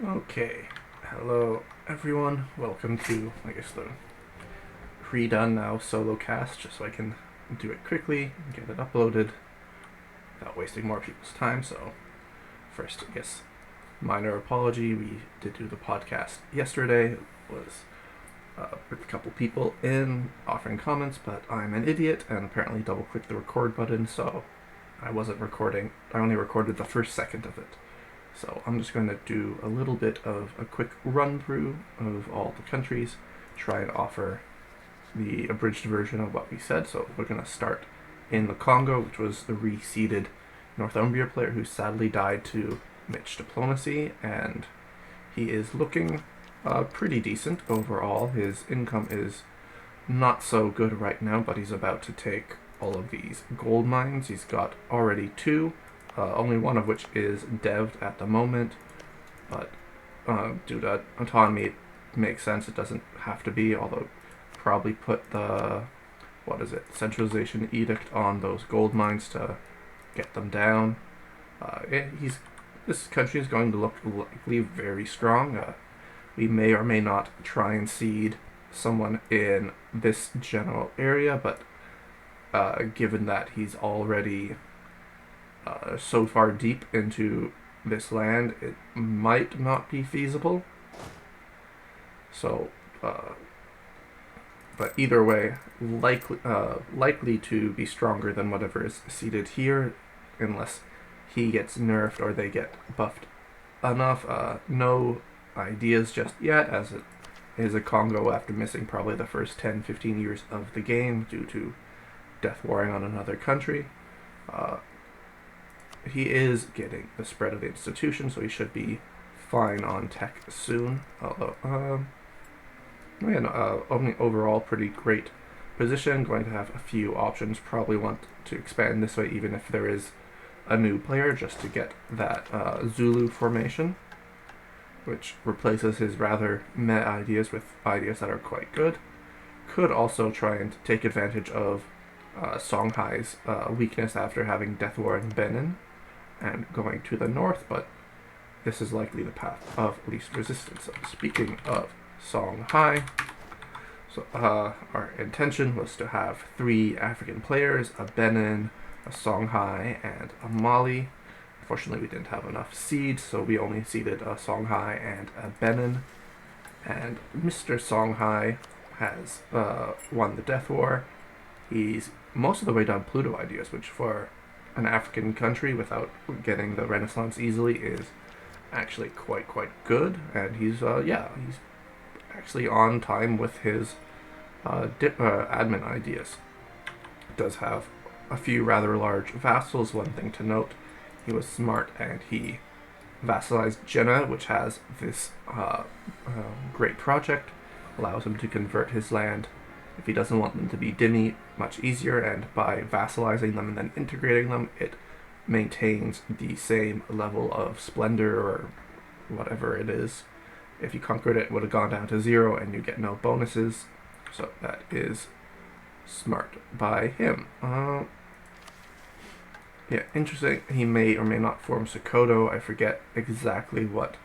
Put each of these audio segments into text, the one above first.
Okay, hello everyone. Welcome to, I guess, the pre-done now solo cast, just so I can do it quickly and get it uploaded without wasting more people's time. So, first, I guess, minor apology. We did do the podcast yesterday. It was with a couple people in offering comments, but I'm an idiot and apparently double-clicked the record button, so I wasn't recording. I only recorded the first second of it. So I'm just going to do a little bit of a quick run through of all the countries, try and offer the abridged version of what we said. So we're going to start in the Congo, which was the reseeded Northumbria player who sadly died to Mitch diplomacy, and he is looking pretty decent overall. His income is not so good right now, but he's about to take all of these gold mines. He's got already two, only one of which is dev'd at the moment, but due to autonomy, it makes sense. It doesn't have to be, although probably put the, centralization edict on those gold mines to get them down. This country is going to look likely very strong. We may or may not try and seed someone in this general area, but given that he's already so far deep into this land, it might not be feasible. So, but either way, likely to be stronger than whatever is seated here, unless he gets nerfed or they get buffed enough. No ideas just yet, as it is a Congo after missing probably the first 10-15 years of the game due to death warring on another country. He is getting the spread of the institution, so he should be fine on tech soon. Although, overall pretty great position. Going to have a few options. Probably want to expand this way, even if there is a new player, just to get that Zulu formation, which replaces his rather meh ideas with ideas that are quite good. Could also try and take advantage of Songhai's weakness after having Death War in Benin and going to the north, but this is likely the path of least resistance. So speaking of Songhai, so our intention was to have 3 African players, a Benin, a Songhai, and a Mali. Unfortunately, we didn't have enough seeds, so we only seeded a Songhai and a Benin. And Mr. Songhai has won the Death War. He's most of the way down Pluto ideas, which for an African country without getting the Renaissance easily is actually quite good. And he's actually on time with his admin ideas. Does have a few rather large vassals. One thing to note, he was smart and he vassalized Jena, which has this great project, allows him to convert his land if he doesn't want them to be dhimmi much easier, and by vassalizing them and then integrating them, it maintains the same level of splendor or whatever it is. If you conquered it, it would have gone down to 0 and you get no bonuses. So that is smart by him. Interesting. He may or may not form Sokoto. I forget exactly what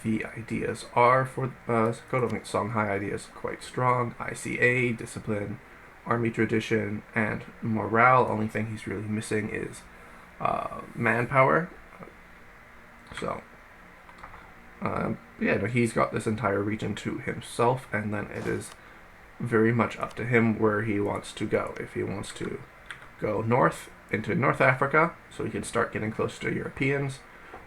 the ideas are for Sokoto. I think Songhai idea is quite strong. ICA, discipline, army tradition, and morale. Only thing he's really missing is manpower. So, he's got this entire region to himself, and then it is very much up to him where he wants to go. If he wants to go north into North Africa, so he can start getting close to Europeans,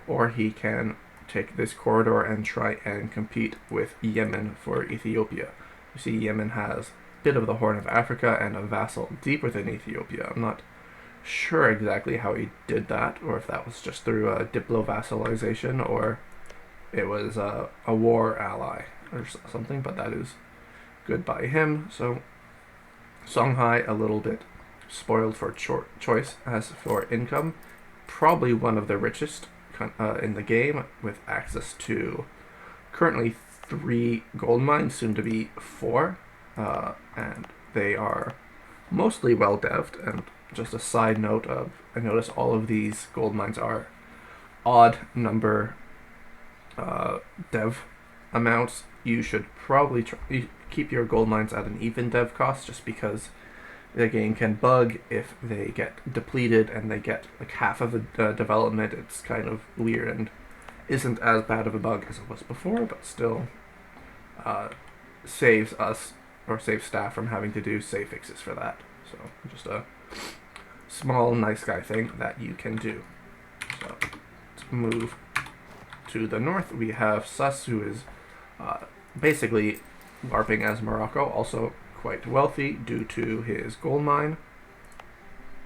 or he can take this corridor and try and compete with Yemen for Ethiopia. You see, Yemen has a bit of the Horn of Africa and a vassal deep within Ethiopia. I'm not sure exactly how he did that, or if that was just through a diplo-vassalization, or it was a war ally or something, but that is good by him. So Songhai a little bit spoiled for choice. As for income, probably one of the richest in the game, with access to currently 3 gold mines, soon to be 4, and they are mostly well dev'd. And just a side note I notice all of these gold mines are odd number dev amounts, you should probably keep your gold mines at an even dev cost, just because the game can bug if they get depleted and they get like half of a development. It's kind of weird and isn't as bad of a bug as it was before, but still saves us or saves staff from having to do save fixes for that. So just a small nice guy thing that you can do. So let's move to the north. We have Sus, who is basically LARPing as Morocco, also quite wealthy due to his gold mine,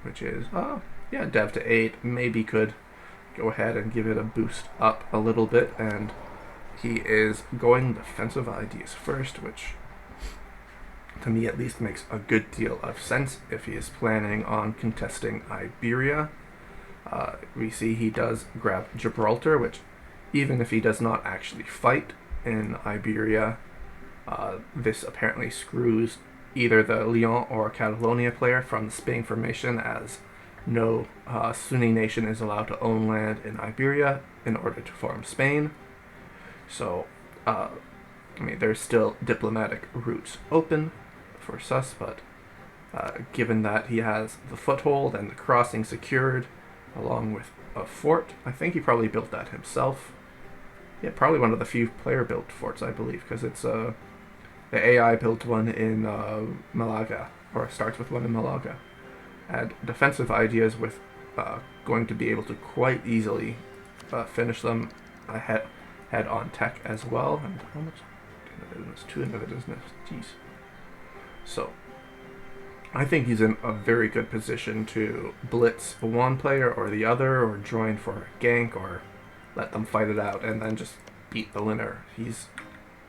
which is dev to 8. Maybe could go ahead and give it a boost up a little bit, and he is going defensive ideas first, which to me at least makes a good deal of sense if he is planning on contesting Iberia. We see he does grab Gibraltar, which even if he does not actually fight in Iberia, this apparently screws either the Leon or Catalonia player from the Spain formation, as no Sunni nation is allowed to own land in Iberia in order to form Spain. So, there's still diplomatic routes open for Sus, but given that he has the foothold and the crossing secured, along with a fort, I think he probably built that himself. Yeah, probably one of the few player-built forts, I believe, because it's the AI built one in Malaga, or starts with one in Malaga. And defensive ideas with going to be able to quite easily finish them ahead on tech as well. And how much? 2 innovators, jeez. So, I think he's in a very good position to blitz one player or the other, or join for a gank, or let them fight it out and then just beat the winner. He's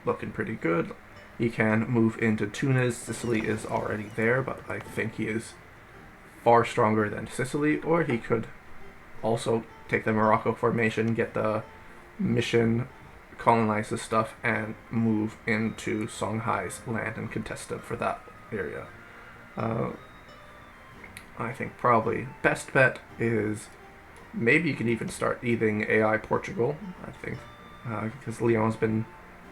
looking pretty good. He can move into Tunis. Sicily is already there, but I think he is far stronger than Sicily, or he could also take the Morocco formation, get the mission, colonize the stuff, and move into Songhai's land and contest them for that area. I think probably best bet is maybe you can even start eating AI Portugal, I think, because Lyon's been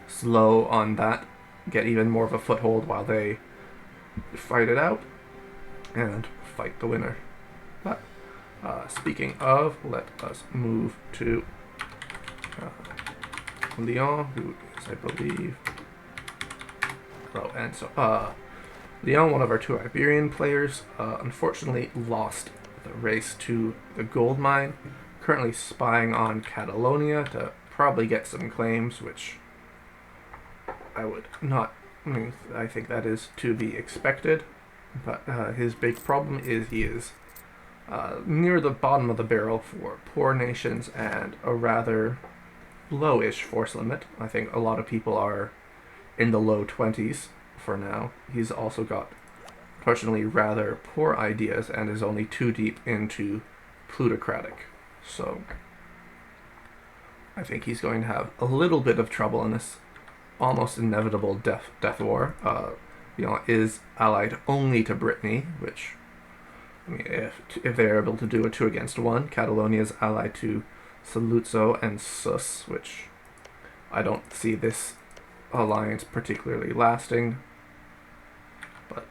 slow on that. Get even more of a foothold while they fight it out and fight the winner. But speaking of, let us move to Lyon, who is, I believe... Oh, and so, Lyon, one of our 2 Iberian players, unfortunately lost the race to the gold mine, currently spying on Catalonia to probably get some claims, which I would not... I think that is to be expected, but his big problem is he is near the bottom of the barrel for poor nations and a rather low-ish force limit. I think a lot of people are in the low 20s for now. He's also got, unfortunately, rather poor ideas and is only 2 deep into plutocratic. So I think he's going to have a little bit of trouble in this almost inevitable death war. Is allied only to Brittany, which, if they're able to do a 2 against 1, Catalonia is allied to Saluzzo and Sus, which I don't see this alliance particularly lasting. But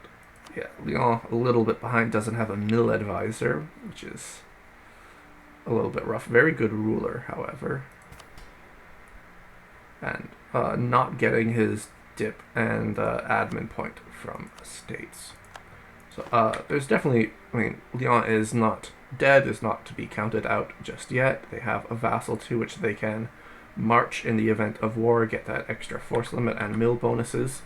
yeah, Lyon a little bit behind, doesn't have a mill advisor, which is a little bit rough. Very good ruler, however. And not getting his dip and admin point from states. So there's definitely, Lyon is not dead, is not to be counted out just yet. They have a vassal to which they can march in the event of war, get that extra force limit and mill bonuses.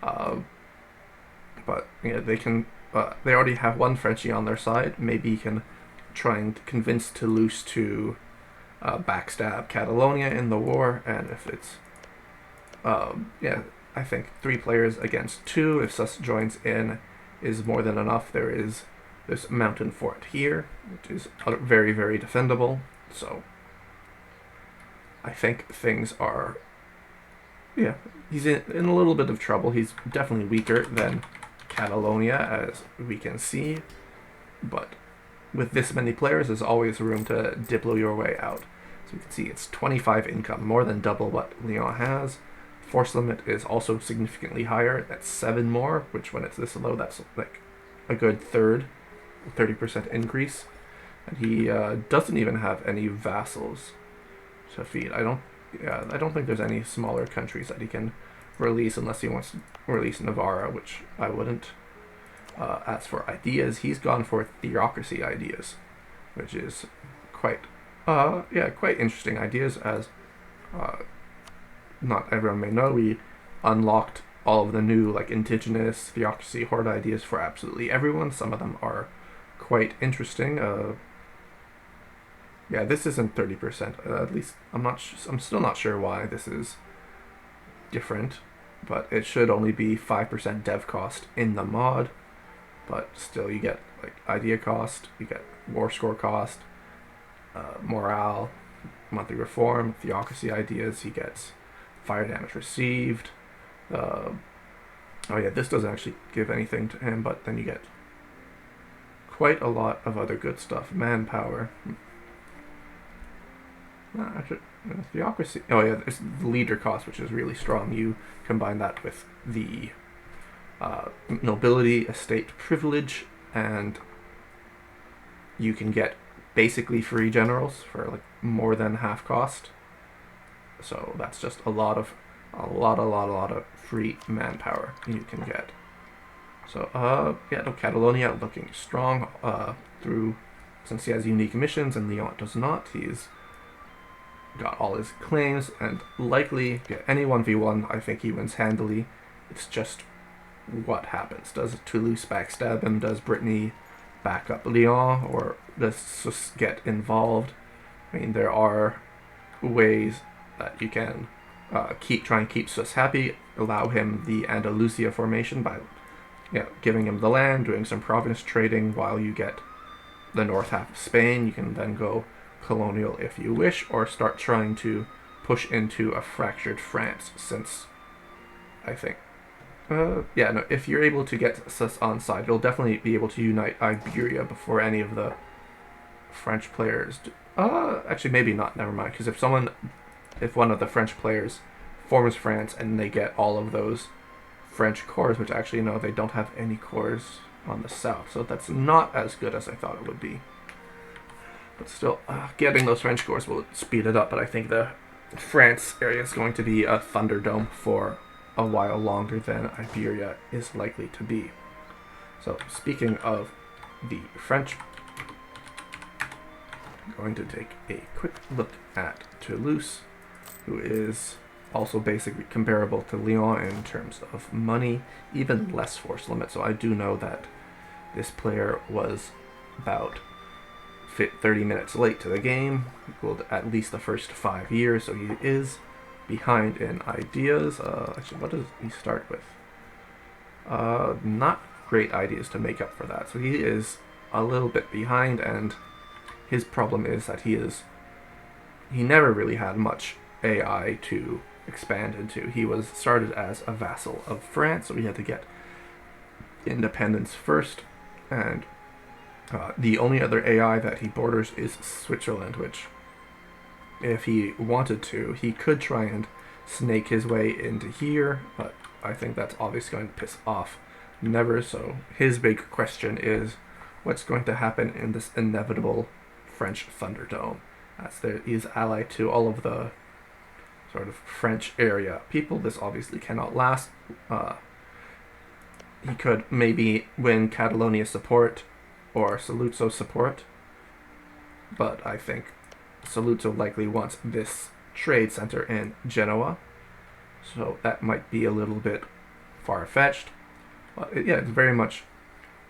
But they can. They already have one Frenchie on their side. Maybe you can try and convince Toulouse to backstab Catalonia in the war, and if it's I think 3 players against 2. If Sus joins in, is more than enough. There is this mountain fort here, which is very, very defendable. So I think things are... Yeah, he's in a little bit of trouble. He's definitely weaker than Catalonia, as we can see. But with this many players, there's always room to Diplo your way out. So you can see it's 25 income, more than double what Lyon has. Force limit is also significantly higher. That's 7 more, which when it's this low, that's like a good third, 30% increase. And he doesn't even have any vassals to feed. I don't think there's any smaller countries that he can release unless he wants to release Navarra, which I wouldn't. As for ideas, he's gone for theocracy ideas, which is quite interesting ideas. As not everyone may know, we unlocked all of the new like indigenous theocracy horde ideas for absolutely everyone. Some of them are quite interesting. This isn't 30%. At least I'm still not sure why this is different, but it should only be 5% dev cost in the mod. But still, you get like idea cost, you get war score cost, morale, monthly reform, theocracy ideas. He gets fire damage received. This doesn't actually give anything to him, but then you get quite a lot of other good stuff. Manpower. Theocracy. There's the leader cost, which is really strong. You combine that with the nobility, estate privilege, and you can get basically free generals for like more than half cost. So that's just a lot of free manpower you can get. So Catalonia looking strong since he has unique missions and Lyon does not. He's got all his claims and likely any 1v1. I think he wins handily. It's just what happens. Does Toulouse backstab him? Does Brittany back up Lyon, or does Sus get involved? I mean, there are ways that you can try and keep Sus happy, allow him the Andalusia formation by giving him the land, doing some province trading while you get the north half of Spain. You can then go colonial if you wish, or start trying to push into a fractured France, since I think if you're able to get Sus on side, you'll definitely be able to unite Iberia before any of the French players do. Actually maybe not, never mind, because if one of the French players forms France and they get all of those French cores, which actually no, they don't have any cores on the south, so that's not as good as I thought it would be. But still, getting those French cores will speed it up, but I think the France area is going to be a Thunderdome for a while longer than Iberia is likely to be. So speaking of the French, I'm going to take a quick look at Toulouse, who is also basically comparable to Lyon in terms of money, even less force limit. So I do know that this player was about 30 minutes late to the game, equaled at least the first 5 years, so he is behind in ideas. Actually, what does he start with? Not great ideas to make up for that, so he is a little bit behind, and his problem is that he never really had much AI to expand into. He was started as a vassal of France, so he had to get independence first, and the only other AI that he borders is Switzerland, which, if he wanted to, he could try and snake his way into here, but I think that's obviously going to piss off Nevers. So his big question is what's going to happen in this inevitable French Thunderdome, as he is allied to all of the sort of French area people. This obviously cannot last. He could maybe win Catalonia support or Saluzzo support, but I think Saluzzo likely wants this trade center in Genoa, so that might be a little bit far-fetched. But it's very much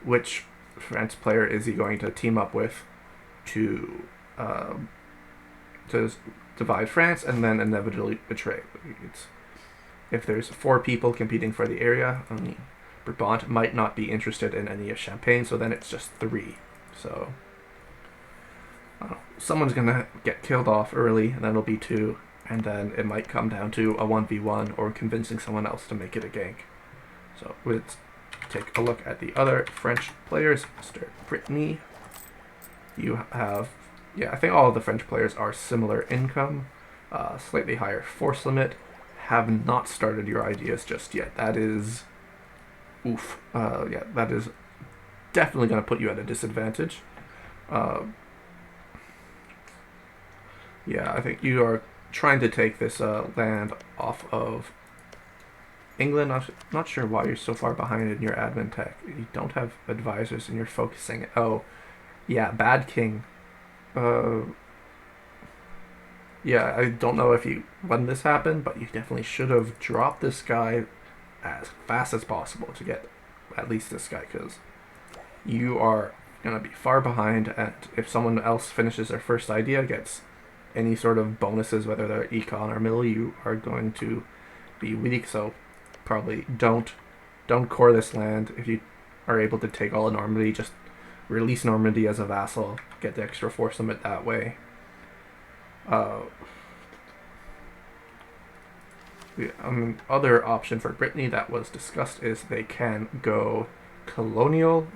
which French player is he going to team up with to divide France and then inevitably betray. If there's 4 people competing for the area, Brabant might not be interested in any of Champagne, so then it's just 3. So someone's going to get killed off early, and then it'll be 2, and then it might come down to a 1v1 or convincing someone else to make it a gank. So let's take a look at the other French players. Mr. Brittany, you have Yeah, I think all of the French players are similar income, slightly higher force limit. Have not started your ideas just yet. That is, oof. Yeah, that is definitely going to put you at a disadvantage. Uh, yeah, I think you are trying to take this land off of England. Not sure why you're so far behind in your admin tech. You don't have advisors and you're focusing. Oh, yeah, bad king. Uh, yeah, I don't know if you when this happened, but you definitely should have dropped this guy as fast as possible to get at least this guy, because you are gonna be far behind. And if someone else finishes their first idea, gets any sort of bonuses, whether they're econ or mill, you are going to be weak. So probably don't core this land. If you are able to take all of Normandy, just release Normandy as a vassal, get the extra force limit that way. The other option for Brittany that was discussed is they can go colonial.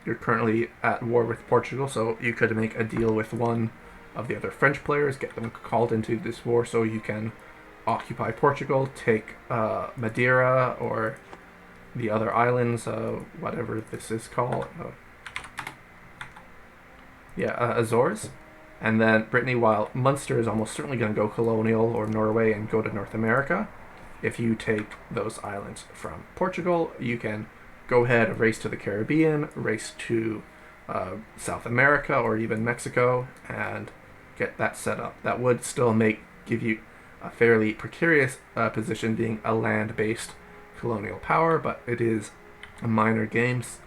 You're currently at war with Portugal, so you could make a deal with one of the other French players, get them called into this war so you can occupy Portugal, take Madeira or the other islands, whatever this is called. Azores. And then Brittany, while Munster is almost certainly going to go colonial, or Norway, and go to North America, if you take those islands from Portugal, you can go ahead, race to the Caribbean, race to South America, or even Mexico, and get that set up. That would still give you a fairly precarious position, being a land-based colonial power, but it is a minor games.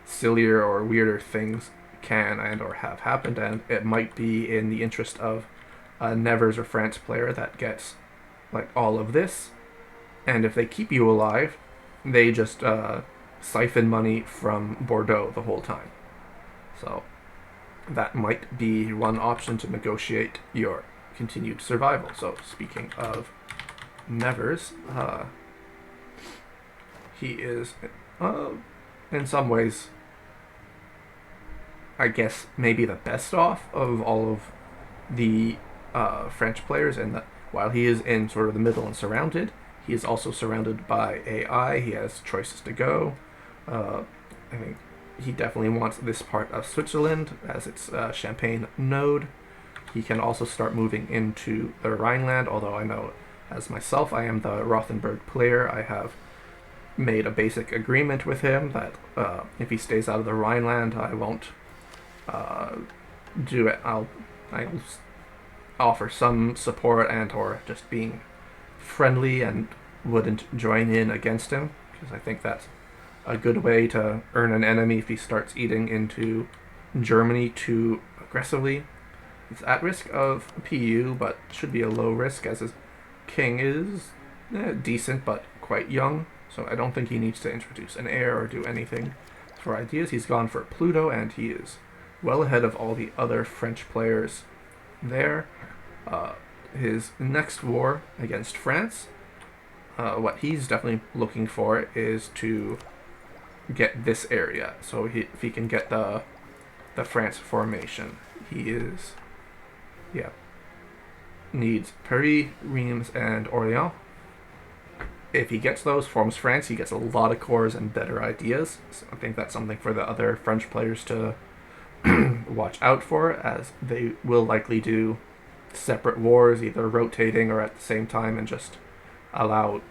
Sillier or weirder things can and or have happened, and it might be in the interest of a Nevers or France player that gets like all of this, and if they keep you alive, they just siphon money from Bordeaux the whole time. So that might be one option to negotiate your continued survival. So speaking of Nevers, he is in some ways, I guess, maybe the best off of all of the French players, and that while he is in sort of the middle and surrounded, he is also surrounded by AI. He has choices to go. I think he definitely wants this part of Switzerland as its Champagne node. He can also start moving into the Rhineland, although I know, as myself, I am the Rothenburg player. I have made a basic agreement with him that if he stays out of the Rhineland, I won't do it. I'll offer some support and or just being friendly, and wouldn't join in against him, because I think that's a good way to earn an enemy if he starts eating into Germany too aggressively. He's at risk of PU, but should be a low risk, as his king is decent but quite young, so I don't think he needs to introduce an heir or do anything for ideas. He's gone for Pluto, and he is well ahead of all the other French players there. His next war against France, what he's definitely looking for is to get this area. So if he can get the France formation, he is, needs Paris, Reims, and Orléans. If he gets those, forms France, he gets a lot of cores and better ideas. So I think that's something for the other French players to watch out for, as they will likely do separate wars, either rotating or at the same time, and just allow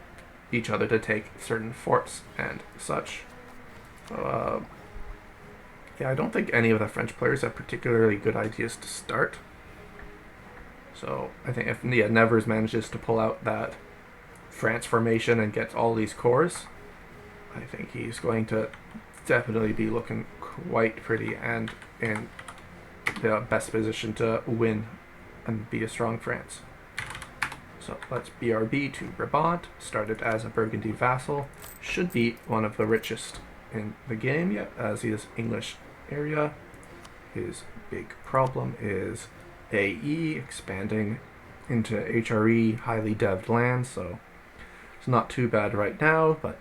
each other to take certain forts and such. So, I don't think any of the French players have particularly good ideas to start. So I think if Nevers manages to pull out that France formation and gets all these cores, I think he's going to definitely be looking quite pretty and in the best position to win and be a strong France. So let's BRB to Brabant. Started as a Burgundy vassal. Should be one of the richest in the game yet, as he is English area. His big problem is AE expanding into HRE, highly devved lands, so it's not too bad right now, but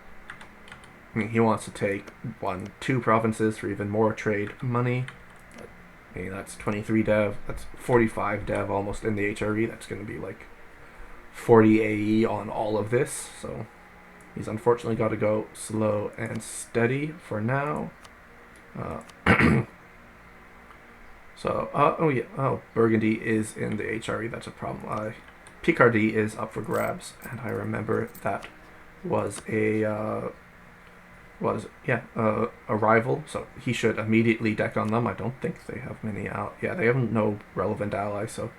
I mean, he wants to take 1-2 provinces for even more trade money. But Hey, that's 23 dev. That's 45 dev almost in the HRE. That's going to be like 40 AE on all of this. So he's unfortunately got to go slow and steady for now. Burgundy is in the HRE. That's a problem. Picardy is up for grabs, and I remember that was a rival, so he should immediately deck on them. I don't think they have many out. Yeah, they have no relevant allies, so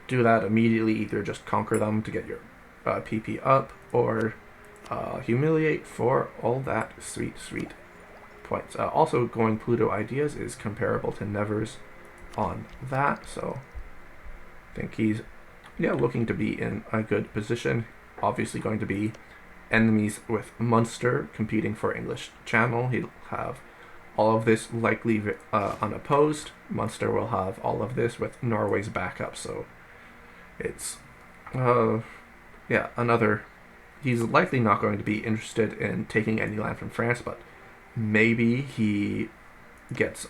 do that immediately. Either just conquer them to get your PP up, or humiliate for all that sweet points. Also, going Pluto Ideas is comparable to Nevers on that, so I think he's looking to be in a good position. Obviously going to be enemies with Munster competing for English Channel. He'll have all of this likely unopposed. Munster will have all of this with Norway's backup, so it's another. He's likely not going to be interested in taking any land from France, but maybe he gets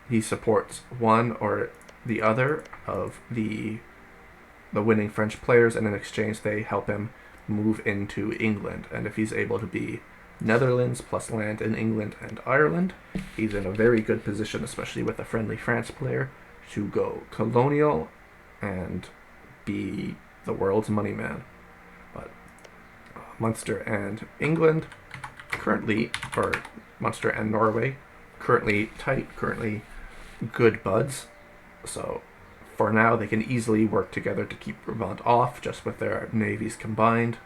he supports one or the other of the winning French players, and in exchange they help him move into England. And if he's able to be Netherlands plus land in England and Ireland, he's in a very good position, especially with a friendly France player, to go colonial and be the world's money man. But Munster and England currently, or Munster and Norway, currently tight, currently good buds. So for now, they can easily work together to keep Brabant off, just with their navies combined.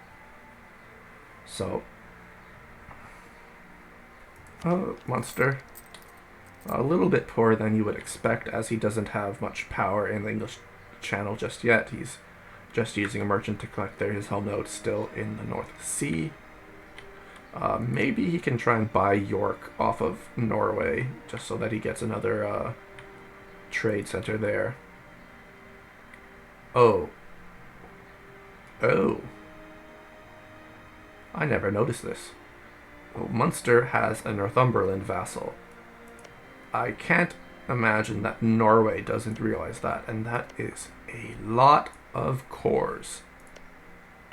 So, Munster, a little bit poorer than you would expect, as he doesn't have much power in the English Channel just yet. He's just using a merchant to collect there. His home node's still in the North Sea. Maybe he can try and buy York off of Norway, just so that he gets another trade center there. Oh. I never noticed this. Oh, Munster has a Northumberland vassal. I can't imagine that Norway doesn't realize that, and that is a lot of cores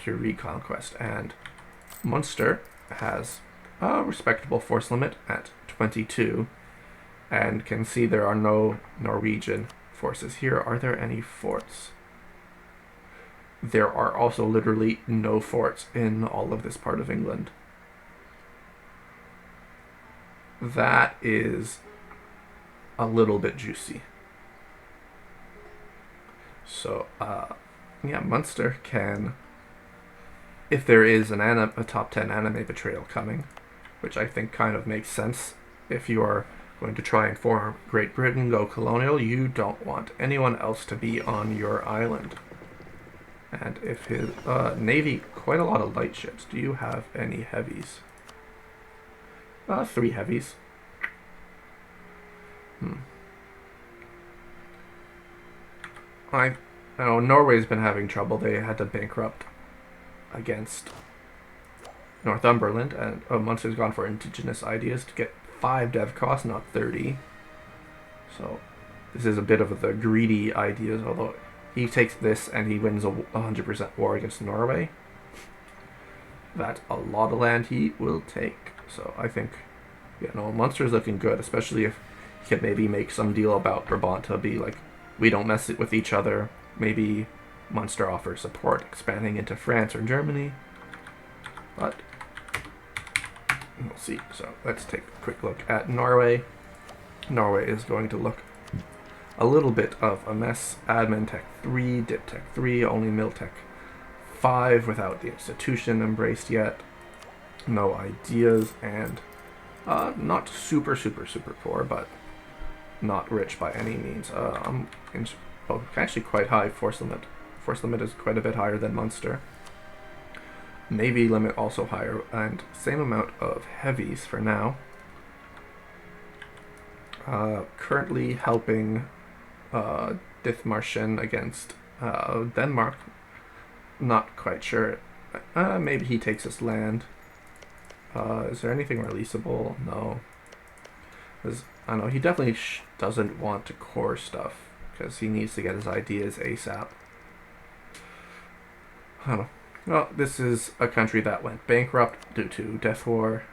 to reconquest. And Munster has a respectable force limit at 22, and can see there are no Norwegian forces here. Are there any forts? There are also literally no forts in all of this part of England. That is a little bit juicy. So, Munster can, if there is a top 10 anime betrayal coming, which I think kind of makes sense. If you are going to try and form Great Britain, go colonial, you don't want anyone else to be on your island. And if his navy, quite a lot of light ships. Do you have any heavies? 3 heavies. I know Norway's been having trouble. They had to bankrupt against Northumberland, and Munster's gone for indigenous ideas to get 5 dev costs, not 30. So this is a bit of the greedy ideas, although he takes this and he wins a 100% war against Norway. That's a lot of land he will take. So I think, Munster's looking good, especially if he can maybe make some deal about Brabant to be like, we don't mess it with each other. Maybe Munster offers support expanding into France or Germany. But we'll see. So let's take a quick look at Norway. Norway is going to look a little bit of a mess. Admin Tech 3, Dip Tech 3, only Mil Tech 5 without the institution embraced yet. No ideas, and not super poor, but not rich by any means. Actually quite high force limit. Force limit is quite a bit higher than Munster. Navy limit also higher, and same amount of heavies for now. Currently helping Dithmarschen against Denmark. Not quite sure. Maybe he takes his land. Is there anything releasable? No. Because I don't know, he definitely doesn't want to core stuff, because he needs to get his ideas ASAP. I don't know. Well, this is a country that went bankrupt due to death war.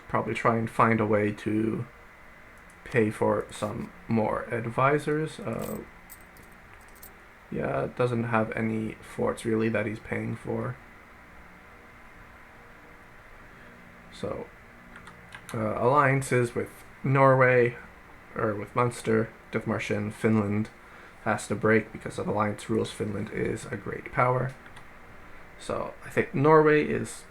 Probably try and find a way to pay for some more advisors. Yeah, it doesn't have any forts really that he's paying for. So, alliances with Norway, or with Munster, Dithmarschen, Finland has to break because of alliance rules. Finland is a great power. So, I think Norway is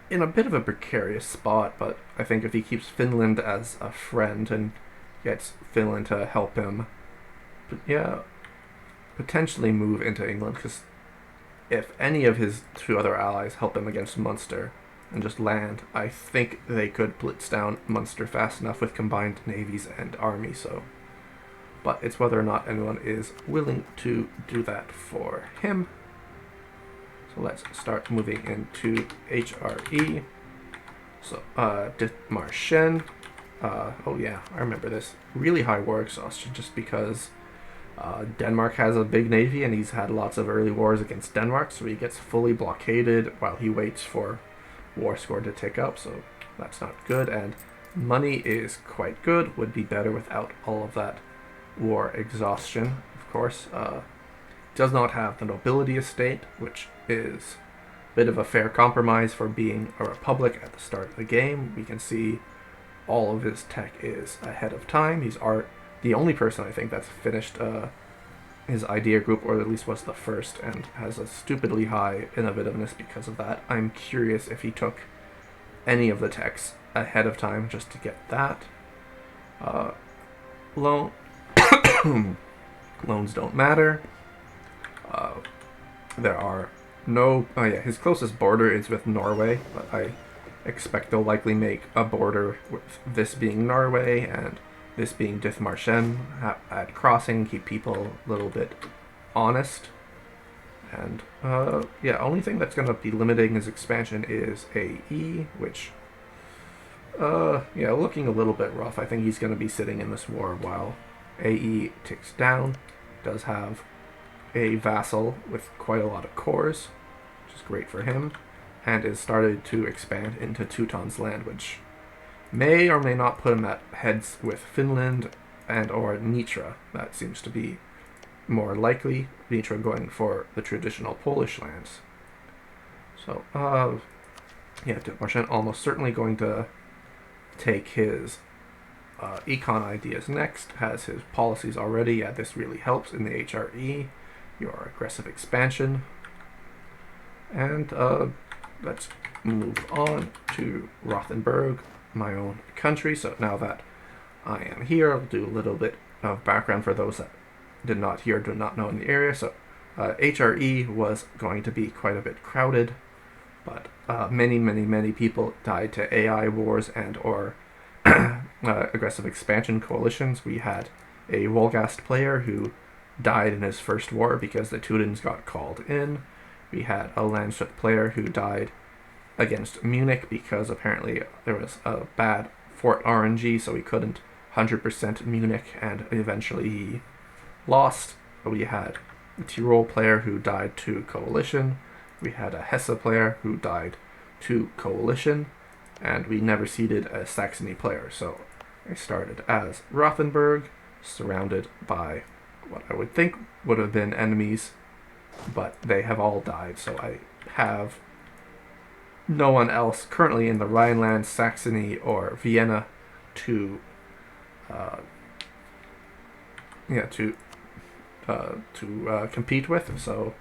in a bit of a precarious spot, but I think if he keeps Finland as a friend and gets Finland to help him, yeah, potentially move into England, because if any of his two other allies help him against Munster and just land, I think they could blitz down Munster fast enough with combined navies and army. So, but it's whether or not anyone is willing to do that for him. So let's start moving into HRE. So, Dithmarschen. Oh yeah, I remember this. Really high war exhaustion just because Denmark has a big navy and he's had lots of early wars against Denmark, so he gets fully blockaded while he waits for war score to tick up, so that's not good. And money is quite good, would be better without all of that war exhaustion, of course. Does not have the nobility estate, which is a bit of a fair compromise for being a republic at the start of the game. We can see all of his tech is ahead of time. He's the only person I think that's finished his idea group, or at least was the first, and has a stupidly high innovativeness because of that. I'm curious if he took any of the techs ahead of time just to get that. Loans don't matter. There are no... Oh yeah, his closest border is with Norway, but I expect they'll likely make a border with this being Norway and this being Dithmarschen at crossing, keep people a little bit honest. And yeah, only thing that's going to be limiting his expansion is AE, which yeah, looking a little bit rough. I think he's going to be sitting in this war while AE ticks down. Does have a vassal with quite a lot of cores, which is great for him, and is started to expand into Teuton's land, which may or may not put him at heads with Finland and or Nitra. That seems to be more likely. Nitra going for the traditional Polish lands. So, yeah, Dithmarschen almost certainly going to take his econ ideas next. Has his policies already. Yeah, this really helps in the HRE. Your aggressive expansion. And let's move on to Rothenburg, my own country. So now that I am here, I'll do a little bit of background for those that did not hear, do not know in the area. So HRE was going to be quite a bit crowded, but many people died to AI wars and or aggressive expansion coalitions. We had a Wolgast player who died in his first war because the Teutons got called in. We had a Landshut player who died against Munich because apparently there was a bad fort RNG, so he couldn't 100% Munich, and eventually he lost. We had a Tyrol player who died to coalition. We had a Hesse player who died to coalition, and we never seeded a Saxony player. So I started as Rothenburg, surrounded by what I would think would have been enemies, but they have all died, so I have no one else currently in the Rhineland, Saxony, or Vienna to compete with. So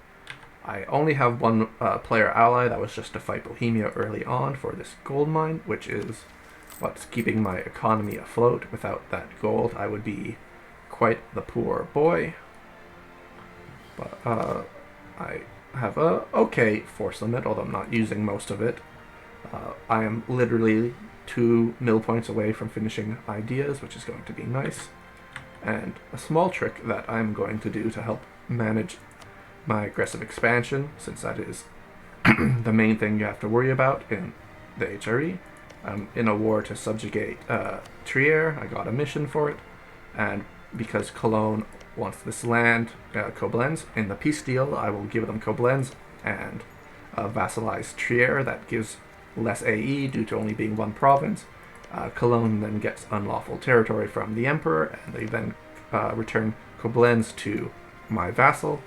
I only have one player ally that was just to fight Bohemia early on for this gold mine, which is what's keeping my economy afloat. Without that gold, I would be quite the poor boy. But I have a okay force limit, although I'm not using most of it. I am literally 2 mill points away from finishing ideas, which is going to be nice. And a small trick that I'm going to do to help manage my aggressive expansion, since that is the main thing you have to worry about in the HRE, I'm in a war to subjugate Trier. I got a mission for it, and because Cologne wants this land, Koblenz, in the peace deal, I will give them Koblenz and vassalize Trier. That gives less AE due to only being one province. Cologne then gets unlawful territory from the Emperor, and they then return Koblenz to my vassal,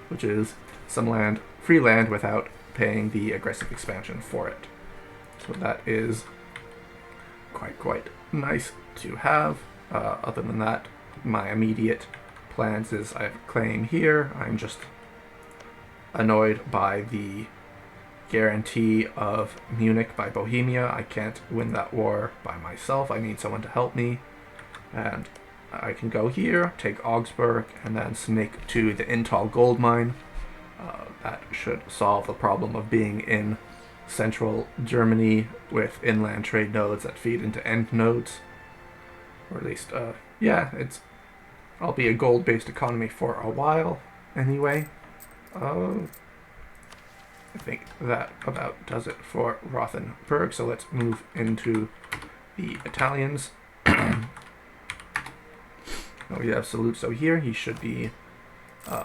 which is some land, free land, without paying the aggressive expansion for it. So that is quite nice to have. Other than that, my immediate plans is I have a claim here. I'm just annoyed by the guarantee of Munich by Bohemia. I can't win that war by myself. I need someone to help me. And I can go here, take Augsburg, and then snake to the Inntal gold mine. That should solve the problem of being in central Germany with inland trade nodes that feed into end nodes. Or at least, I'll be a gold-based economy for a while, anyway. I think that about does it for Rothenburg, so let's move into the Italians. We have Saluzzo here. He should be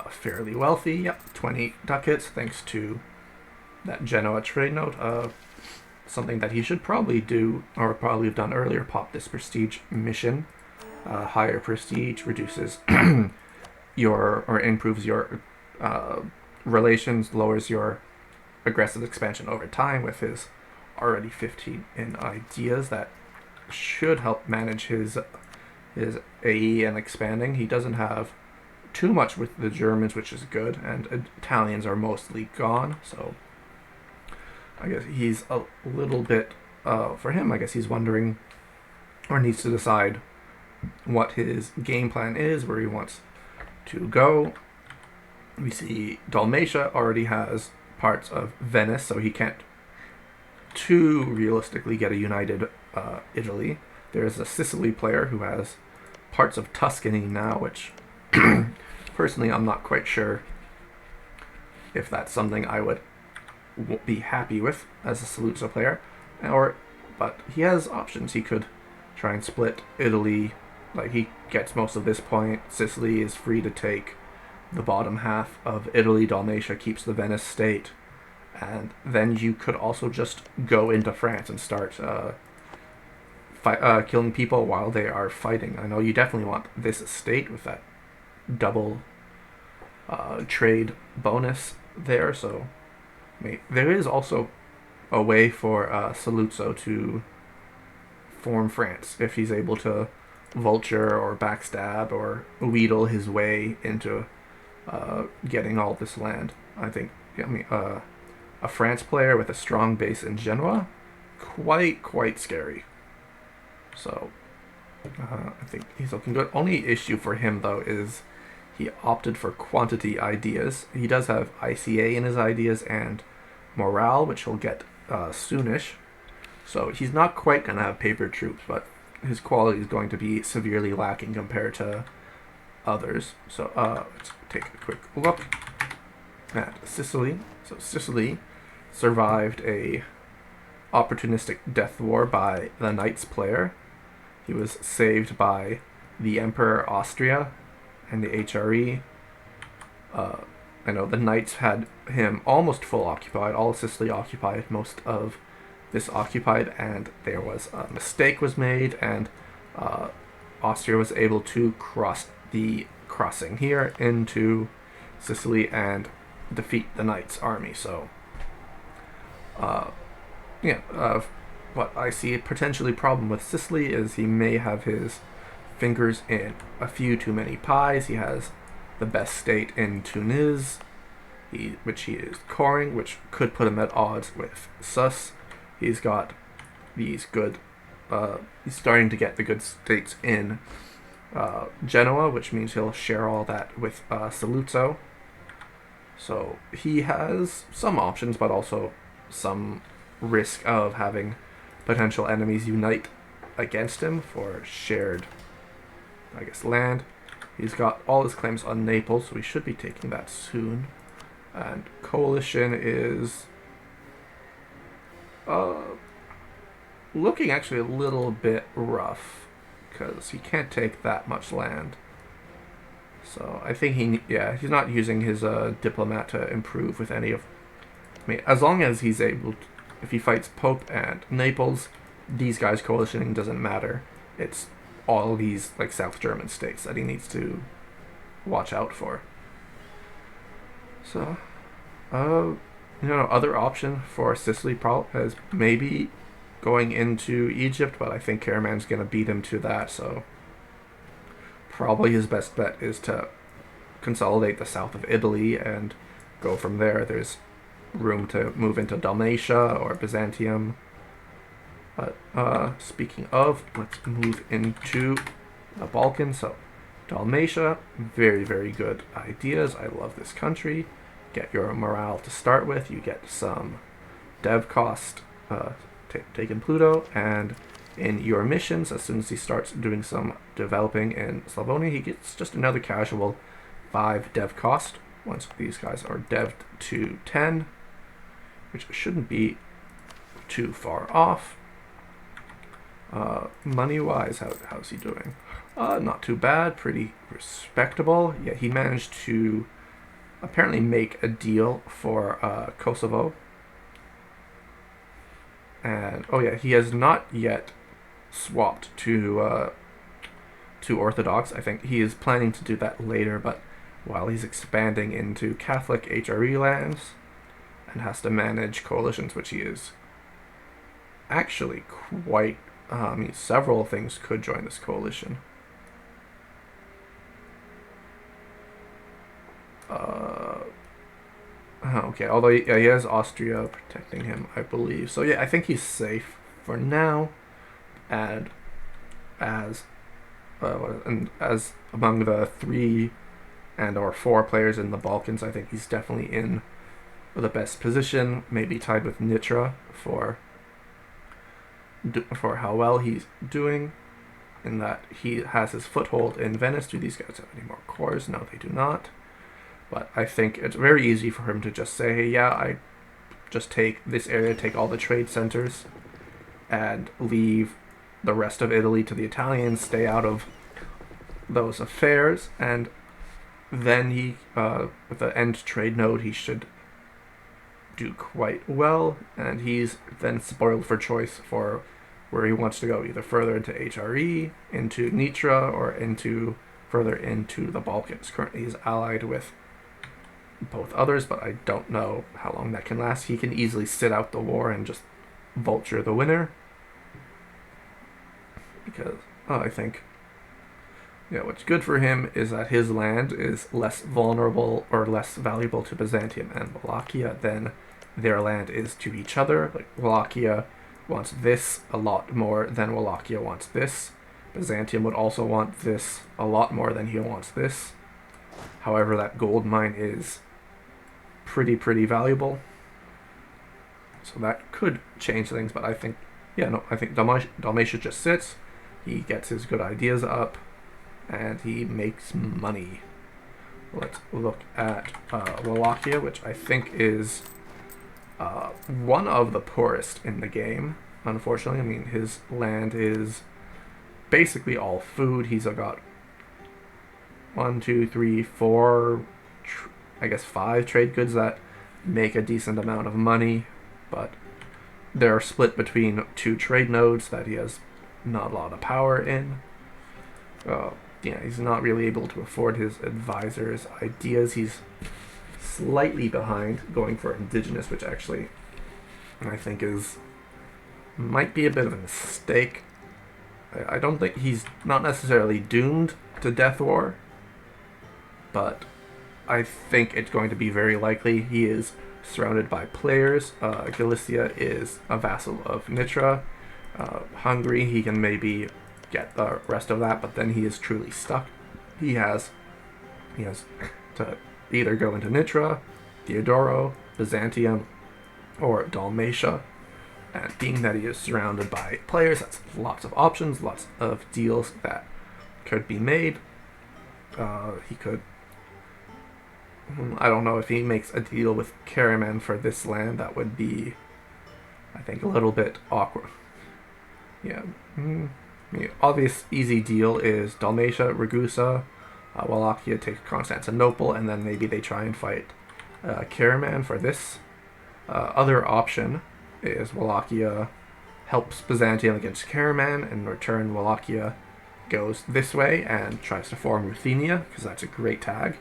fairly wealthy. Yep, 20 ducats, thanks to that Genoa trade note. Something that he should probably do, or probably have done earlier, pop this prestige mission. Higher prestige reduces or improves your relations, lowers your aggressive expansion over time with his already 15 in ideas. That should help manage his AE and expanding. He doesn't have too much with the Germans, which is good, and Italians are mostly gone, so I guess he's a little bit, for him, I guess he's wondering, or needs to decide what his game plan is, where he wants to go. We see Dalmatia already has parts of Venice, so he can't too realistically get a united Italy. There's a Sicily player who has parts of Tuscany now, which personally I'm not quite sure if that's something I would be happy with as a Saluzzo player, but he has options. He could try and split Italy, like he gets most of this point. Sicily is free to take the bottom half of Italy. Dalmatia keeps the Venice state, and then you could also just go into France and start killing people while they are fighting. I know you definitely want this state with that double trade bonus there, so there is also a way for Saluzzo to form France if he's able to vulture or backstab or wheedle his way into getting all this land. I think a France player with a strong base in Genoa, quite scary. So I think he's looking good. Only issue for him though is he opted for quantity ideas. He does have ICA in his ideas and morale, which he'll get soonish. So he's not quite going to have paper troops, but his quality is going to be severely lacking compared to others. So let's take a quick look at Sicily. So Sicily survived a opportunistic death war by the Knights player. He was saved by the Emperor Austria and the HRE. I know the Knights had him almost full occupied, all of Sicily occupied, most of this occupied, and there was a mistake was made, and Austria was able to cross the crossing here into Sicily and defeat the Knights' army. So, what I see a potentially problem with Sicily is he may have his fingers in a few too many pies. He has the best state in Tunis, which he is coring, which could put him at odds with Sus. He's got these good, he's starting to get the good states in Genoa, which means he'll share all that with Saluzzo. So he has some options, but also some risk of having potential enemies unite against him for shared, land. He's got all his claims on Naples, so we should be taking that soon. And coalition is looking actually a little bit rough because he can't take that much land. So I think he's not using his diplomat to improve with any of. I mean, as long as he's able, if he fights Pope and Naples, these guys coalitioning doesn't matter. It's all these like South German states that he needs to watch out for. So, other option for Sicily is maybe going into Egypt, but I think Karaman's gonna beat him to that. So probably his best bet is to consolidate the south of Italy and go from there. There's room to move into Dalmatia or Byzantium. But speaking of, let's move into the Balkans. So Dalmatia, very, very good ideas. I love this country. Get your morale to start with. You get some dev cost taking Pluto, and in your missions, as soon as he starts doing some developing in Slavonia, he gets just another casual 5 dev cost once these guys are deved to 10, which shouldn't be too far off. Money-wise, how's he doing? Not too bad, pretty respectable. Yeah, he managed to apparently make a deal for Kosovo. And, he has not yet swapped to Orthodox. I think he is planning to do that later, but while he's expanding into Catholic HRE lands and has to manage coalitions, which he is actually quite... several things could join this coalition. Okay, although he has Austria protecting him, I believe. So I think he's safe for now. And as among the 3 and or 4 players in the Balkans, I think he's definitely in the best position, maybe tied with Nitra for how well he's doing, in that he has his foothold in Venice. Do these guys have any more cores? No, they do not. But I think it's very easy for him to just say, hey, I just take this area, take all the trade centers, and leave the rest of Italy to the Italians, stay out of those affairs, and then he, with the end trade node, he should do quite well, and he's then spoiled for choice for where he wants to go, either further into HRE, into Nitra, or further into the Balkans. Currently he's allied with both others, but I don't know how long that can last. He can easily sit out the war and just vulture the winner, because I think what's good for him is that his land is less vulnerable or less valuable to Byzantium and Wallachia than their land is to each other. Like, Wallachia wants this a lot more than Wallachia wants this. Byzantium would also want this a lot more than he wants this. However, that gold mine is pretty valuable. So that could change things, but I think, I think Dalmatia just sits, he gets his good ideas up, and he makes money. Let's look at Wallachia, which I think is one of the poorest in the game, unfortunately. I mean, his land is basically all food. He's got 1, 2, 3, 4, 5 trade goods that make a decent amount of money, but they're split between 2 trade nodes that he has not a lot of power in. He's not really able to afford his advisors' ideas. He's slightly behind going for indigenous, which actually I think might be a bit of a mistake. I don't think he's not necessarily doomed to death war, but I think it's going to be very likely. He is surrounded by players. Galicia is a vassal of Nitra. Hungary, he can maybe get the rest of that, but then he is truly stuck. He has to either go into Nitra, Theodoro, Byzantium, or Dalmatia. And being that he is surrounded by players, that's lots of options, lots of deals that could be made. He could... I don't know if he makes a deal with Karaman for this land. That would be, I think, a little bit awkward. Yeah. The obvious easy deal is Dalmatia, Ragusa, Wallachia takes Constantinople, and then maybe they try and fight Karaman for this. Other option is Wallachia helps Byzantium against Karaman, and in return Wallachia goes this way and tries to form Ruthenia, because that's a great tag.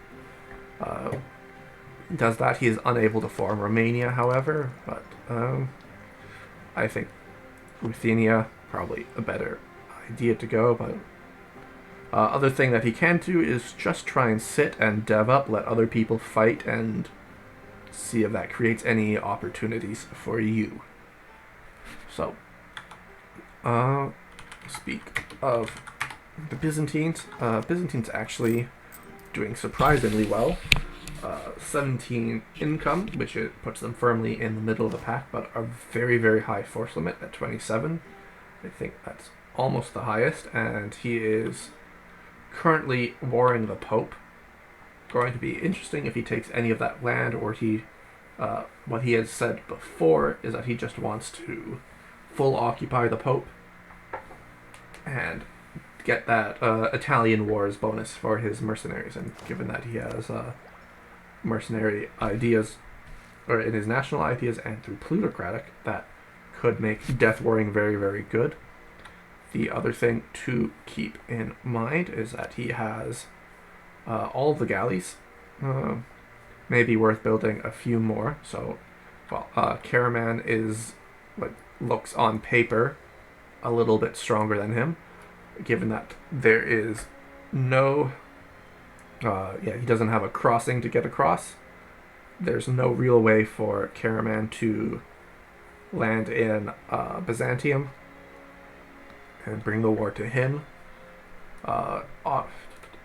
Does that. He is unable to form Romania, however, but I think Ruthenia probably a better idea to go. But other thing that he can do is just try and sit and dev up, let other people fight, and see if that creates any opportunities for you. So, speak of the Byzantines. Byzantines actually doing surprisingly well. 17 income, which it puts them firmly in the middle of the pack, but a very, very high force limit at 27. I think that's almost the highest, and he is currently warring the Pope. Going to be interesting if he takes any of that land, or what he has said before is that he just wants to full occupy the Pope and get that Italian wars bonus for his mercenaries. And given that he has mercenary ideas, or in his national ideas and through plutocratic, that could make death warring very, very good. The other thing to keep in mind is that he has all of the galleys. Maybe worth building a few more. So, Karaman is looks on paper a little bit stronger than him, given that there is no he doesn't have a crossing to get across. There's no real way for Karaman to land in Byzantium and bring the war to him. I'll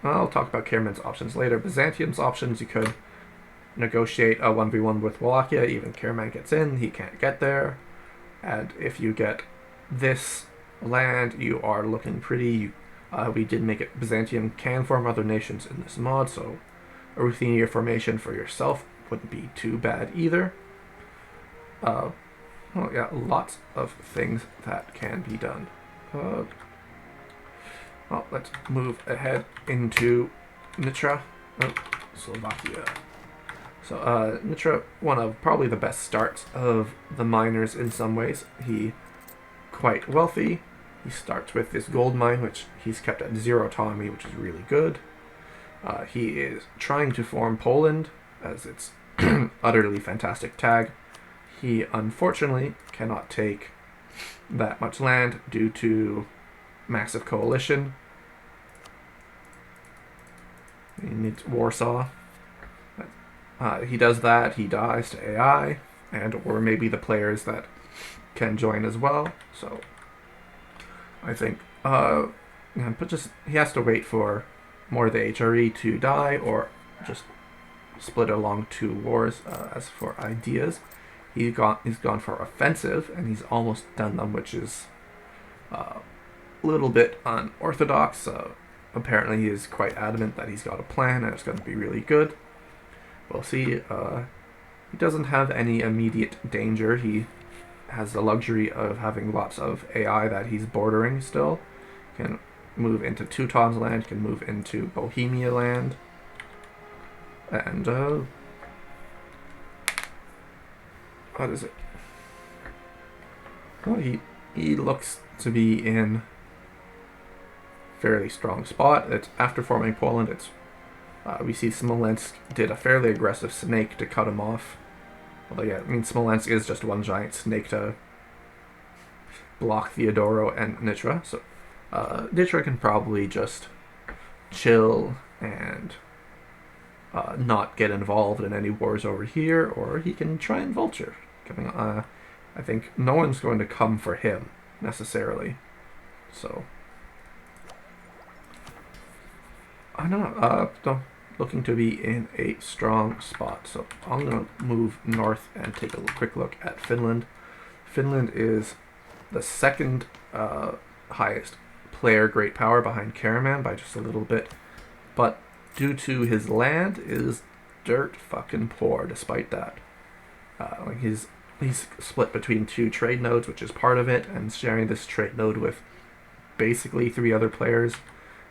talk about Karaman's options later. Byzantium's options, you could negotiate a 1v1 with Wallachia. Even Karaman gets in, he can't get there. And if you get this land, you are looking pretty. We did make it Byzantium can form other nations in this mod, so a Ruthenia formation for yourself wouldn't be too bad either. Lots of things that can be done. Let's move ahead into Nitra, Slovakia. So Nitra, one of probably the best starts of the miners in some ways. He quite wealthy. He starts with this gold mine, which he's kept at 0 autonomy, which is really good. He is trying to form Poland, as it's utterly fantastic tag. He unfortunately cannot take that much land due to massive coalition. He needs Warsaw. He does that, he dies to AI, or maybe the players that can join as well. So I think he has to wait for more of the HRE to die, or just split along 2 wars. As for ideas, he's gone for offensive, and he's almost done them, which is a little bit unorthodox. Apparently he is quite adamant that he's got a plan and it's going to be really good. We'll see. He doesn't have any immediate danger. He has the luxury of having lots of AI that he's bordering still. Can move into Teuton's land, can move into Bohemia land. And, what is it? Well, he looks to be in fairly strong spot. It's after forming Poland. We see Smolensk did a fairly aggressive snake to cut him off. Although, Smolensk is just one giant snake to block Theodoro and Nitra. So Nitra can probably just chill and not get involved in any wars over here, or he can try and vulture. I think no one's going to come for him necessarily. So I don't know. Looking to be in a strong spot. So I'm going to move north and take a quick look at Finland. Finland is the second highest player great power behind Karaman by just a little bit. But due to his land is dirt fucking poor despite that. His he's split between 2 trade nodes, which is part of it, and sharing this trade node with basically 3 other players.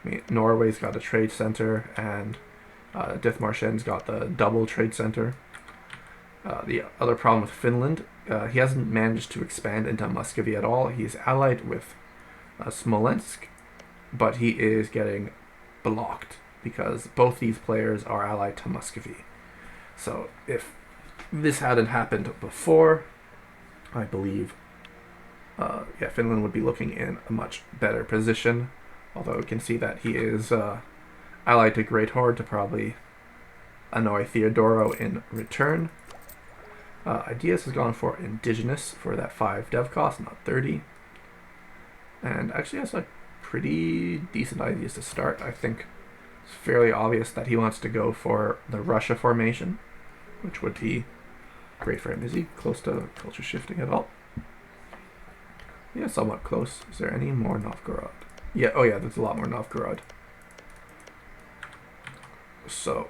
I mean, Norway's got a trade center, and Dithmarshen's got the double trade center. The other problem with Finland, he hasn't managed to expand into Muscovy at all. He's allied with Smolensk, but he is getting blocked because both these players are allied to Muscovy. So if this hadn't happened before, I believe Finland would be looking in a much better position. Although we can see that he is allied to Great Horde to probably annoy Theodoro in return. Ideas has gone for Indigenous for that 5 dev cost, not 30. And actually has like pretty decent ideas to start. I think it's fairly obvious that he wants to go for the Russia formation, which would be great for him. Is he close to culture shifting at all? Yeah, somewhat close. Is there any more Novgorod? Yeah, oh yeah, there's a lot more Novgorod. So,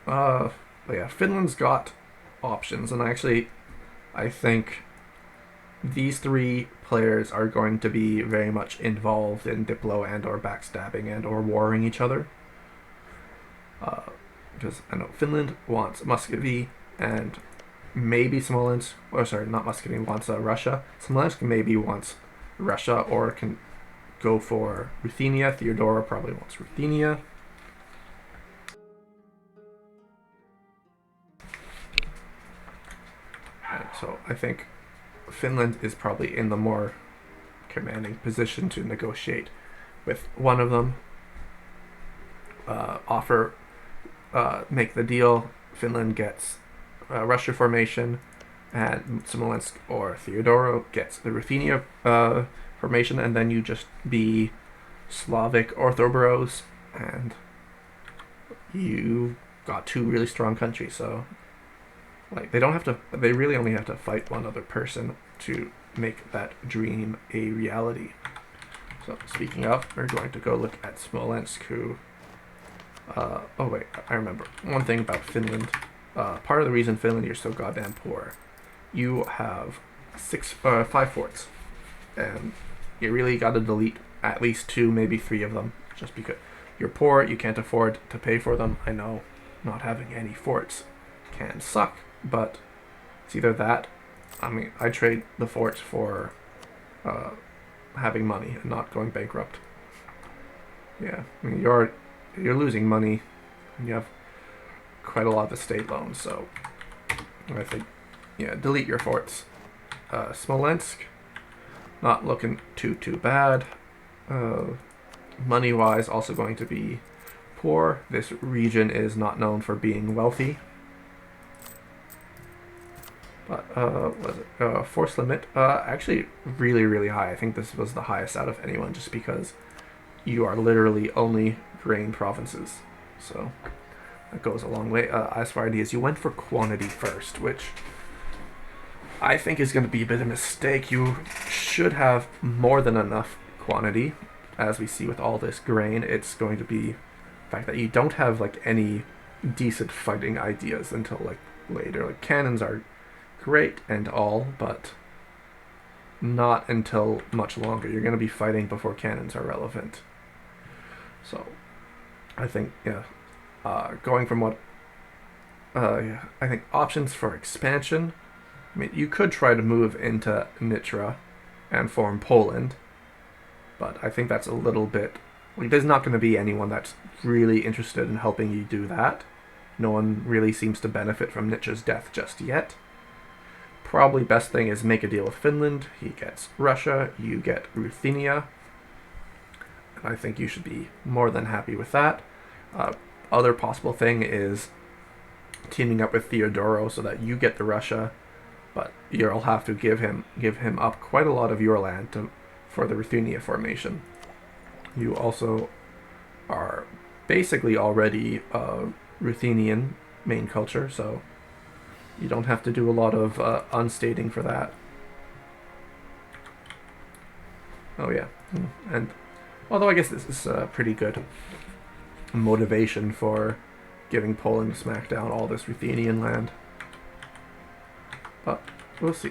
but yeah, Finland's got options, and I think these 3 players are going to be very much involved in Diplo and or backstabbing and or warring each other. Because I know Finland wants Muscovy and maybe Smolensk, or sorry, not Muscovy, wants Russia. Smolensk maybe wants Russia or can go for Ruthenia. Theodora probably wants Ruthenia. And so I think Finland is probably in the more commanding position to negotiate with one of them. Make the deal. Finland gets Russia formation, and Smolensk or Theodoro gets the Ruthenia formation, and then you just be Slavic Orthoboros, and you got 2 really strong countries. So like they really only have to fight one other person to make that dream a reality. So speaking of, we're going to go look at Smolensk, who oh wait, I remember one thing about Finland. Part of the reason Finland, you're so goddamn poor, you have 5 forts, and you really got to delete at least 2, maybe 3 of them, just because you're poor, you can't afford to pay for them. I know not having any forts can suck, but it's either that. I mean, I trade the forts for having money and not going bankrupt. Yeah, I mean, you're losing money, and you have quite a lot of the state loans, so I think, yeah, delete your forts. Smolensk, not looking too bad. Money-wise, also going to be poor. This region is not known for being wealthy. But, what was it? Force limit, actually really high. I think this was the highest out of anyone, just because you are literally only grain provinces. So that goes a long way. As for ideas, you went for quantity first, which I think is going to be a bit of a mistake. You should have more than enough quantity. As we see with all this grain, it's going to be the fact that you don't have like any decent fighting ideas until like later. Like cannons are great and all, but not until much longer. You're going to be fighting before cannons are relevant. So I think, yeah, going from what I think options for expansion, I mean, you could try to move into Nitra and form Poland, but I think that's a little bit, like, there's not going to be anyone that's really interested in helping you do that. No one really seems to benefit from Nitra's death just yet. Probably best thing is make a deal with Finland. He gets Russia, you get Ruthenia, and I think you should be more than happy with that. Other possible thing is teaming up with Theodoro so that you get the Russia, but you'll have to give him up quite a lot of your land for the Ruthenia formation. You also are basically already Ruthenian main culture, so you don't have to do a lot of unstating for that. Oh yeah, and although I guess this is pretty good motivation for giving Poland smack down all this Ruthenian land. But we'll see.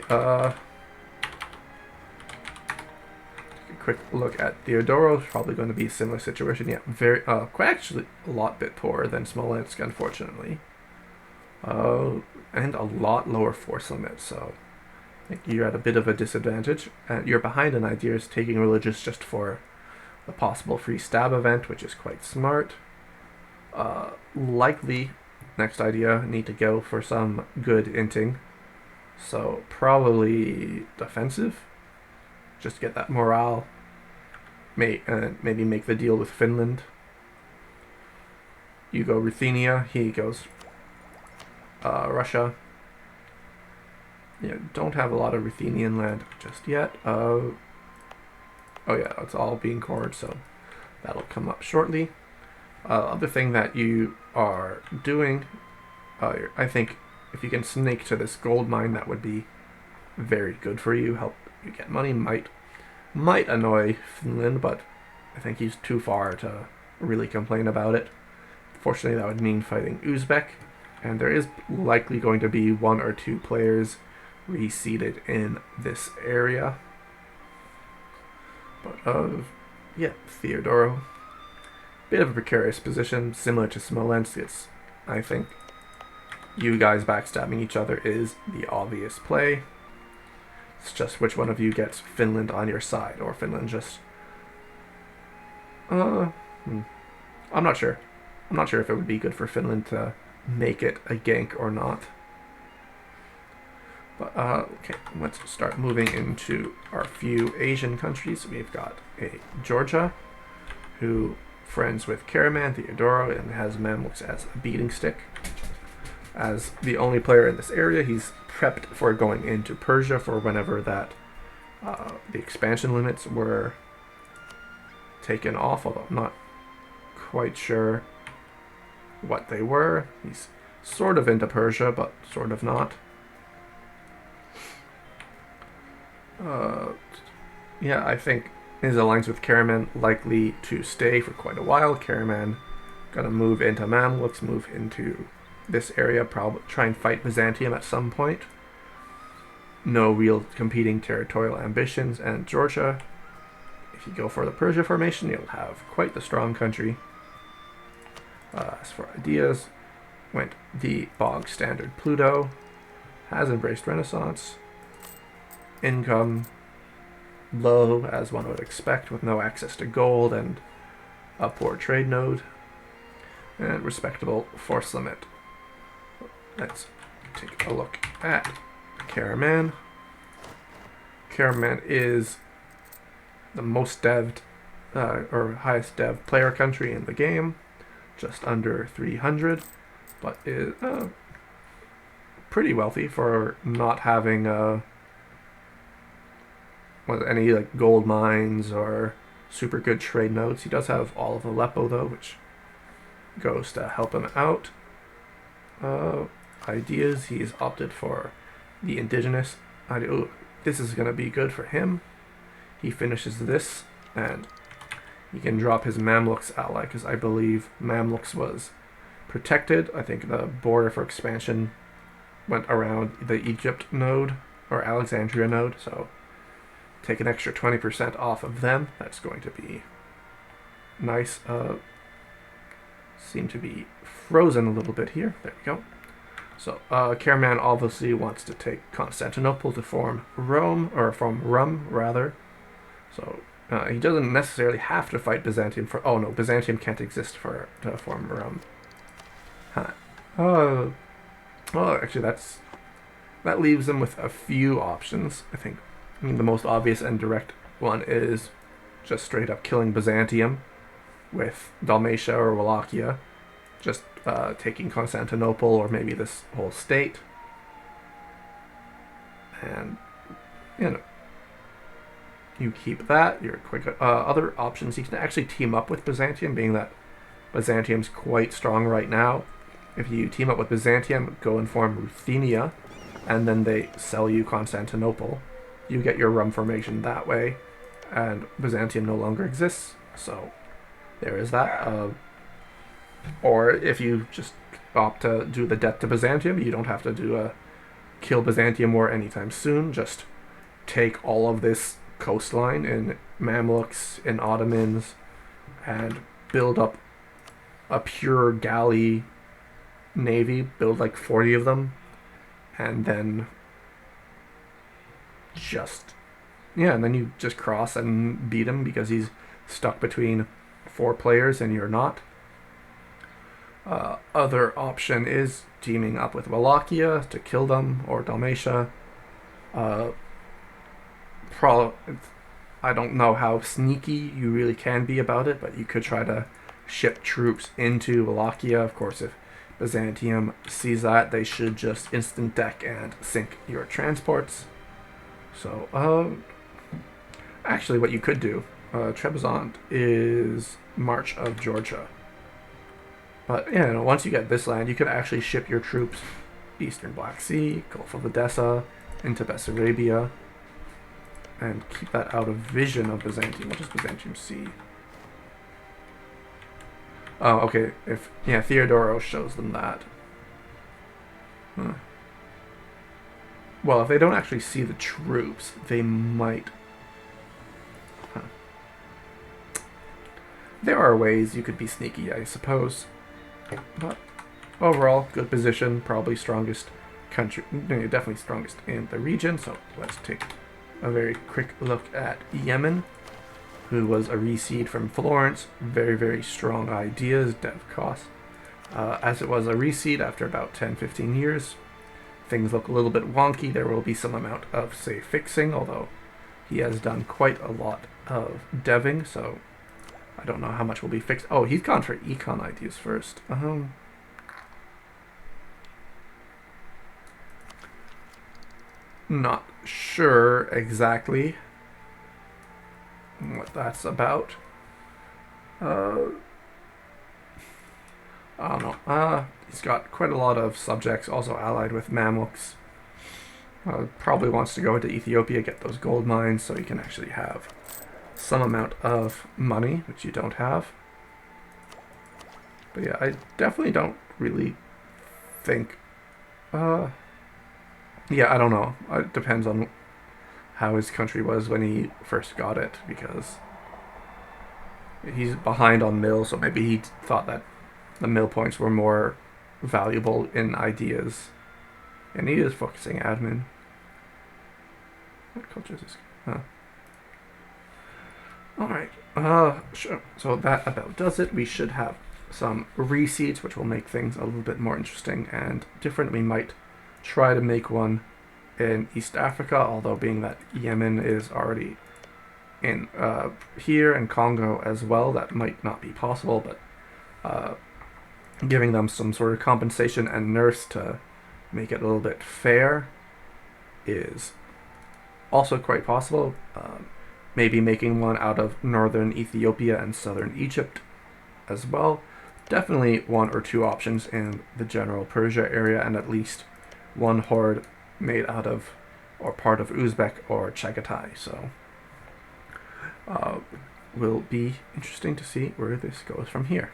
Quick look at Theodoro. Probably going to be a similar situation. Yeah, very quite actually a lot bit poorer than Smolensk, unfortunately. And a lot lower force limit. So I think you're at a bit of a disadvantage. And you're behind in ideas, taking religious just for the possible free stab event, which is quite smart. Likely, next idea, need to go for some good inting. So probably defensive. Just get that morale. Maybe make the deal with Finland. You go Ruthenia. He goes Russia. Yeah, don't have a lot of Ruthenian land just yet. Oh yeah, it's all being cored, so that'll come up shortly. Other thing that you are doing, I think if you can snake to this gold mine, that would be very good for you. Help you get money. Might annoy Finland, but I think he's too far to really complain about it. Fortunately, that would mean fighting Uzbek, and there is likely going to be 1 or 2 players reseeded in this area. But yeah, Theodoro, bit of a precarious position, similar to Smolensk. It's, I think, you guys backstabbing each other is the obvious play. It's just which one of you gets Finland on your side, or Finland just... I'm not sure. I'm not sure if it would be good for Finland to make it a gank or not. But, okay, let's start moving into our few Asian countries. We've got a Georgia, who friends with Karaman, Theodoro, and has Mamluks as a beating stick. As the only player in this area, he's prepped for going into Persia for whenever that the expansion limits were taken off, although I'm not quite sure what they were. He's sort of into Persia, but sort of not. Yeah, I think his alliance with Karaman likely to stay for quite a while. Karaman gonna move into Mamluks, move into this area, probably try and fight Byzantium at some point. No real competing territorial ambitions, and Georgia, if you go for the Persia formation, you'll have quite the strong country. As for ideas, went the bog standard Pluto, has embraced Renaissance, income low as one would expect with no access to gold and a poor trade node, and respectable force limit. Let's take a look at Karaman. Karaman is the most devved or highest dev player country in the game, just under 300, but is pretty wealthy for not having any like gold mines or super good trade nodes. He does have all of Aleppo though, which goes to help him out. Ideas, he's opted for the indigenous idea. Ooh, this is going to be good for him. He finishes this and he can drop his Mamluks ally, because I believe Mamluks was protected. I think the border for expansion went around the Egypt node or Alexandria node, so take an extra 20% off of them. That's going to be nice. Seem to be frozen a little bit here. There we go. So Karaman obviously wants to take Constantinople to form Rome, or form Rum rather. So he doesn't necessarily have to fight Byzantium for... Oh no, Byzantium can't exist to form Rome. Huh. Well, actually that leaves them with a few options. I mean, the most obvious and direct one is just straight up killing Byzantium with Dalmatia or Wallachia, just taking Constantinople or maybe this whole state. And, you keep that. You're quick. Other options, you can actually team up with Byzantium, being that Byzantium's quite strong right now. If you team up with Byzantium, go and form Ruthenia, and then they sell you Constantinople. You get your Rum formation that way, and Byzantium no longer exists. So there is that. Or if you just opt to do the debt to Byzantium, you don't have to do a kill Byzantium War anytime soon. Just take all of this coastline in Mamluks, in Ottomans, and build up a pure galley navy, build like 40 of them, and then and then you just cross and beat him because he's stuck between 4 players and you're not. Other option is teaming up with Wallachia to kill them, or Dalmatia. I don't know how sneaky you really can be about it, but you could try to ship troops into Wallachia. Of course, if Byzantium sees that, they should just instant deck and sink your transports. So, actually what you could do, Trebizond is March of Georgia. But, once you get this land, you could actually ship your troops Eastern Black Sea, Gulf of Odessa, into Bessarabia, and keep that out of vision of Byzantium. What does Byzantium see? Oh, okay. Theodoros shows them that. Huh. Well, if they don't actually see the troops, they might... Huh. There are ways you could be sneaky, I suppose. But overall, good position. Probably strongest country. Definitely strongest in the region. So let's take a very quick look at Yemen, who was a reseed from Florence. Very, very strong ideas, dev cost. As it was a reseed after about 10-15 years, things look a little bit wonky. There will be some amount of, say, fixing, although he has done quite a lot of deving, so I don't know how much will be fixed. Oh, he's gone for econ ideas first. Not sure exactly what that's about. I don't know. He's got quite a lot of subjects, also allied with Mamluks. Probably wants to go into Ethiopia, get those gold mines, so he can actually have some amount of money, which you don't have. But yeah, I definitely don't really think... yeah, I don't know. It depends on how his country was when he first got it, because he's behind on mill, so maybe he thought that the mill points were more valuable in ideas. And he is focusing admin. What culture is this? Alright, sure. So that about does it. We should have some reseeds, which will make things a little bit more interesting and different. We might try to make one in East Africa, although being that Yemen is already in here, and Congo as well, that might not be possible, but giving them some sort of compensation and nerfs to make it a little bit fair is also quite possible. Maybe making one out of northern Ethiopia and southern Egypt as well. Definitely 1 or 2 options in the general Persia area, and at least 1 horde made out of or part of Uzbek or Chagatai. So will be interesting to see where this goes from here.